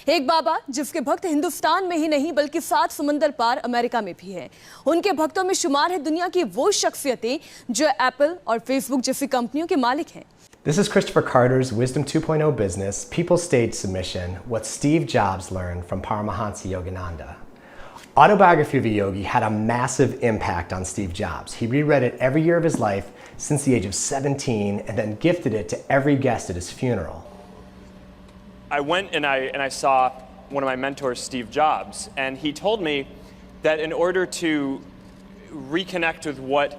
एक बाबा जिसके भक्त हिंदुस्तान में ही नहीं बल्कि 7 समंदर पार अमेरिका में भी हैं। उनके भक्तों में शुमार है दुनिया की वो शख्सियतें जो एप्पल और फेसबुक जैसी कंपनियों के मालिक हैं। This is Christopher Carter's Wisdom 2.0 Business People Stage submission, What Steve Jobs Learned from Paramahansa Yogananda. Autobiography of a Yogi had a massive impact on Steve Jobs. He reread it every year of his life since the age of 17 and then gifted it to every guest at his funeral. I went and I saw one of my mentors, Steve Jobs, and he told me that in order to reconnect with what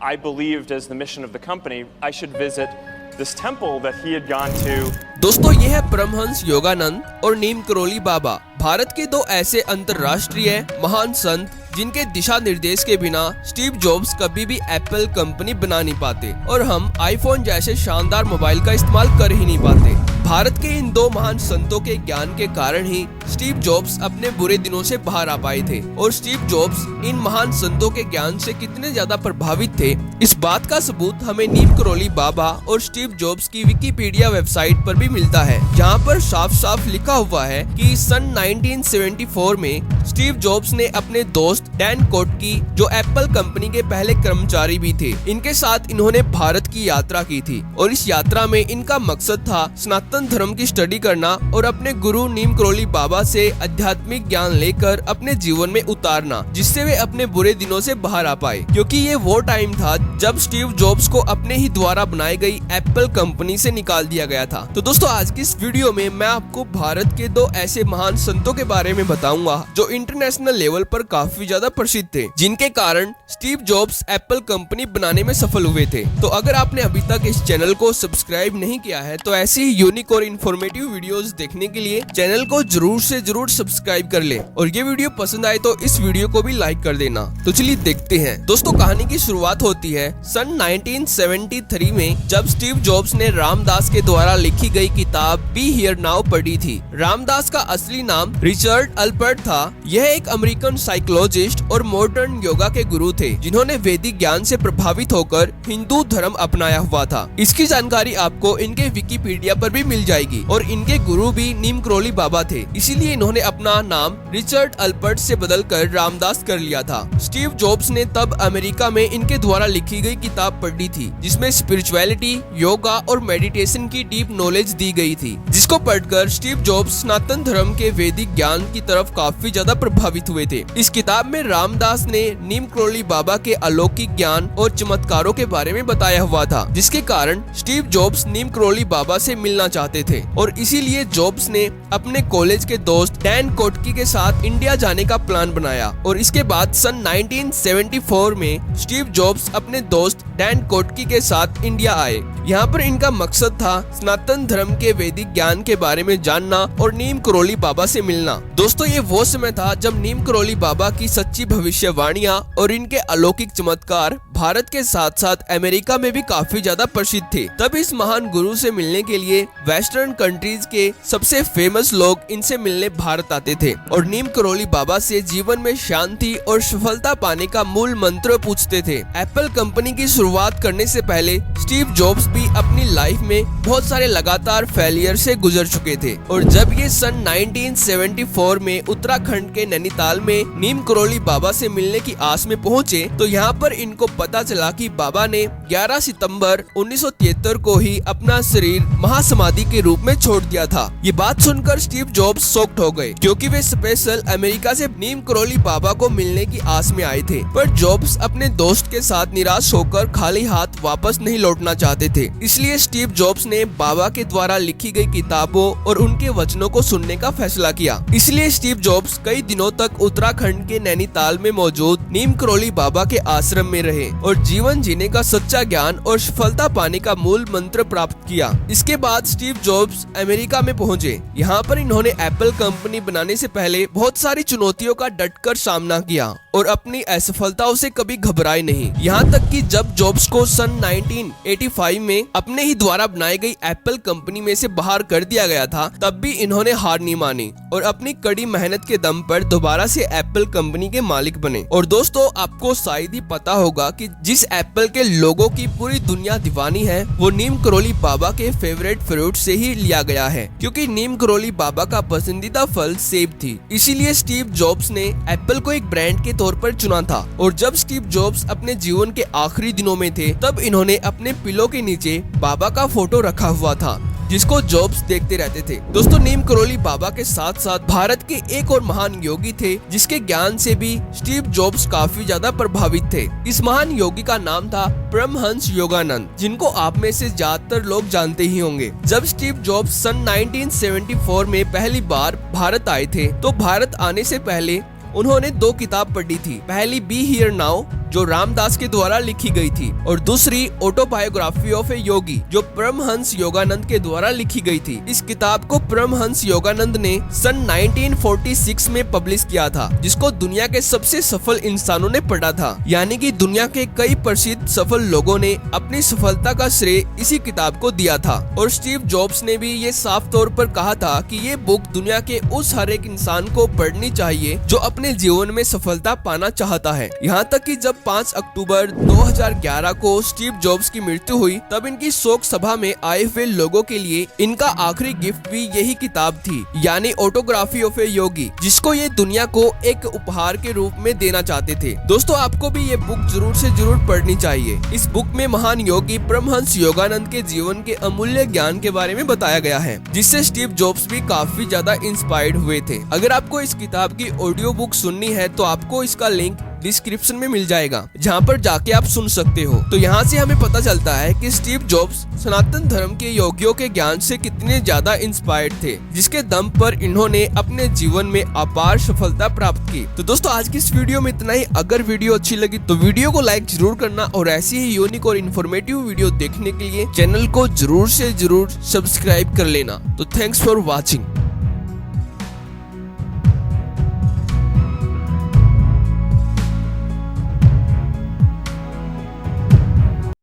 I believed as the mission of the company, I should visit this temple that he had gone to. दोस्तों, ये है परमहंस योगानंद और नीम करोली बाबा, भारत के दो ऐसे अंतर्राष्ट्रीय महान संत जिनके दिशा निर्देश के बिना स्टीव जॉब्स कभी भी एप्पल कंपनी बना नहीं पाते और हम आईफोन जैसे शानदार मोबाइल का इस्तेमाल कर ही नहीं पाते। भारत के इन दो महान संतों के ज्ञान के कारण ही स्टीव जॉब्स अपने बुरे दिनों से बाहर आ पाए थे और स्टीव जॉब्स इन महान संतों के ज्ञान से कितने ज्यादा प्रभावित थे, इस बात का सबूत हमें नीम करोली बाबा और स्टीव जॉब्स की विकिपीडिया वेबसाइट पर भी मिलता है, जहां पर साफ साफ लिखा हुआ है कि सन 1974 में स्टीव जॉब्स ने अपने दोस्त डैन कोटकी, जो एप्पल कंपनी के पहले कर्मचारी भी थे, इनके साथ इन्होंने भारत की यात्रा की थी और इस यात्रा में इनका मकसद था सनातन धर्म की स्टडी करना और अपने गुरु नीम करोली बाबा से आध्यात्मिक ज्ञान लेकर अपने जीवन में उतारना, जिससे वे अपने बुरे दिनों से बाहर आ पाए, क्योंकि ये वो टाइम था जब स्टीव जॉब्स को अपने ही द्वारा बनाई गई एप्पल कंपनी से निकाल दिया गया था। तो दोस्तों, आज की इस वीडियो में मैं आपको भारत के दो ऐसे महान संतों के बारे में बताऊंगा जो इंटरनेशनल लेवल पर काफी ज्यादा प्रसिद्ध थे, जिनके कारण स्टीव जॉब्स एप्पल कंपनी बनाने में सफल हुए थे। तो अगर आपने अभी तक इस चैनल को सब्सक्राइब नहीं किया है तो ऐसी ही यूनिक और इन्फॉर्मेटिव वीडियोस देखने के लिए चैनल को जरूर से जरूर सब्सक्राइब कर ले और ये वीडियो पसंद आए तो इस वीडियो को भी लाइक कर देना। तो चलिए देखते हैं। दोस्तों, कहानी की शुरुआत होती है सन 1973 में, जब स्टीव जॉब्स ने रामदास के द्वारा लिखी गई किताब बी हियर नाउ पढ़ी थी। रामदास का असली नाम रिचर्ड अल्पर्ट था। यह एक अमेरिकन साइकोलॉजिस्ट और मॉडर्न योगा के गुरु थे, जिन्होंने वैदिक ज्ञान से प्रभावित होकर हिंदू धर्म अपनाया हुआ था। इसकी जानकारी आपको इनके विकिपीडिया पर भी मिल जाएगी और इनके गुरु भी नीम करोली बाबा थे, इसीलिए इन्होंने अपना नाम रिचर्ड अल्पर्ट से बदलकर रामदास कर लिया था। स्टीव जॉब्स ने तब अमेरिका में इनके द्वारा लिखी गई किताब पढ़ी थी, जिसमें स्पिरिचुअलिटी, योगा और मेडिटेशन की डीप नॉलेज दी गई थी, जिसको पढ़कर स्टीव जॉब्स सनातन धर्म के वैदिक ज्ञान की तरफ काफी ज्यादा प्रभावित हुए थे। इस किताब में रामदास ने नीम करोली बाबा के अलौकिक ज्ञान और चमत्कारों के बारे में बताया हुआ था, जिसके कारण स्टीव जॉब्स नीम करोली बाबा से मिलना चाहते थे और इसीलिए जॉब्स ने अपने कॉलेज के दोस्त डैन कोटकी के साथ इंडिया जाने का प्लान बनाया और इसके बाद सन 1974 में स्टीव जॉब्स अपने दोस्त डैन कोटकी के साथ इंडिया आए। यहाँ पर इनका मकसद था सनातन धर्म के वैदिक ज्ञान के बारे में जानना और नीम करोली बाबा से मिलना। दोस्तों, ये वो समय था जब नीम करोली बाबा की सच्ची भविष्यवाणियां और इनके अलौकिक चमत्कार भारत के साथ साथ अमेरिका में भी काफी ज्यादा प्रसिद्ध थे। तब इस महान गुरु से मिलने के लिए वेस्टर्न कंट्रीज के सबसे फेमस लोग इनसे मिलने भारत आते थे और नीम करोली बाबा से जीवन में शांति और सफलता पाने का मूल मंत्र पूछते थे। एप्पल कंपनी की शुरुआत करने से पहले स्टीव जॉब्स भी अपनी लाइफ में बहुत सारे लगातार फेलियर से गुजर चुके थे और जब ये सन 1974 में उत्तराखंड के नैनीताल में नीम करोली बाबा से मिलने की आस में पहुँचे तो यहाँ पर इनको पता चला कि बाबा ने 11 सितंबर 1973 को ही अपना शरीर महासमाधि के रूप में छोड़ दिया था। ये बात सुनकर स्टीव जॉब्स शॉक्ड हो गए, क्योंकि वे स्पेशल अमेरिका से नीम करोली बाबा को मिलने की आस में आए थे, पर जॉब्स अपने दोस्त के साथ निराश होकर खाली हाथ वापस नहीं लौटना चाहते थे। इसलिए स्टीव जॉब्स ने बाबा के द्वारा लिखी गई किताबों और उनके वचनों को सुनने का फैसला किया। इसलिए स्टीव जॉब्स कई दिनों तक उत्तराखंड के नैनीताल में मौजूद नीम करोली बाबा के आश्रम में रहे और जीवन जीने का सच्चा ज्ञान और सफलता पाने का मूल मंत्र प्राप्त किया। इसके बाद स्टीव जॉब्स अमेरिका में पहुंचे। यहाँ पर इन्होंने एप्पल कंपनी बनाने से पहले बहुत सारी चुनौतियों का डटकर सामना किया और अपनी असफलताओं से कभी घबराए नहीं। यहाँ तक कि जब जॉब्स को सन 1985 में अपने ही द्वारा बनाई गई एप्पल कंपनी में से बाहर कर दिया गया था, तब भी इन्होंने हार नहीं मानी और अपनी कड़ी मेहनत के दम पर दोबारा से एप्पल कंपनी के मालिक बने। और दोस्तों, आपको शायद ही पता होगा कि जिस एप्पल के लोगो की पूरी दुनिया दीवानी है वो नीम करोली बाबा के फेवरेट फ्रूट से ही लिया गया है, क्योंकि नीम करोली बाबा का पसंदीदा फल सेब थी। इसीलिए स्टीव जॉब्स ने एप्पल को एक ब्रांड के तौर पर चुना था। और जब स्टीव जॉब्स अपने जीवन के आखिरी दिनों में थे तब इन्होंने अपने पिलो के नीचे बाबा का फोटो रखा हुआ था, जिसको जॉब्स देखते रहते थे। दोस्तों, नीम करोली बाबा के साथ साथ भारत के एक और महान योगी थे जिसके ज्ञान से भी स्टीव जॉब्स काफी ज्यादा प्रभावित थे। इस महान योगी का नाम था परमहंस योगानंद, जिनको आप में से ज्यादातर लोग जानते ही होंगे। जब स्टीव जॉब्स सन 1974 में पहली बार भारत आए थे तो भारत आने से पहले उन्होंने 2 किताब पढ़ी थी। पहली बी हियर नाउ जो रामदास के द्वारा लिखी गई थी और दूसरी ऑटोबायोग्राफी ऑफ ए योगी जो परमहंस योगानंद के द्वारा लिखी गई थी। इस किताब को परमहंस योगानंद ने सन 1946 में पब्लिश किया था, जिसको दुनिया के सबसे सफल इंसानों ने पढ़ा था। यानी कि दुनिया के कई प्रसिद्ध सफल लोगों ने अपनी सफलता का श्रेय इसी किताब को दिया था। और स्टीव जॉब्स ने भी ये साफ तौर पर कहा था कि ये बुक दुनिया के उस हर एक इंसान को पढ़नी चाहिए जो अपने जीवन में सफलता पाना चाहता है। यहाँ तक कि जब 5 अक्टूबर 2011 को स्टीव जॉब्स की मृत्यु हुई तब इनकी शोक सभा में आए हुए लोगों के लिए इनका आखिरी गिफ्ट भी यही किताब थी, यानी ऑटोग्राफी ऑफ ए योगी, जिसको ये दुनिया को एक उपहार के रूप में देना चाहते थे। दोस्तों, आपको भी ये बुक जरूर से जरूर पढ़नी चाहिए। इस बुक में महान योगी परमहंस योगानंद के जीवन के अमूल्य ज्ञान के बारे में बताया गया है, जिससे स्टीव जॉब्स भी काफी ज्यादा इंस्पायर्ड हुए थे। अगर आपको इस किताब की ऑडियो बुक सुननी है तो आपको इसका लिंक डिस्क्रिप्शन में मिल जाएगा, जहां पर जाके आप सुन सकते हो। तो यहाँ से हमें पता चलता है कि स्टीव जॉब्स सनातन धर्म के योगियों के ज्ञान से कितने ज्यादा इंस्पायर्ड थे, जिसके दम पर इन्होंने अपने जीवन में अपार सफलता प्राप्त की। तो दोस्तों, आज की इस वीडियो में इतना ही। अगर वीडियो अच्छी लगी तो वीडियो को लाइक जरूर करना और ऐसी ही यूनिक और इन्फॉर्मेटिव वीडियो देखने के लिए चैनल को जरूर से जरूर सब्सक्राइब कर लेना। तो थैंक्स फॉर वॉचिंग।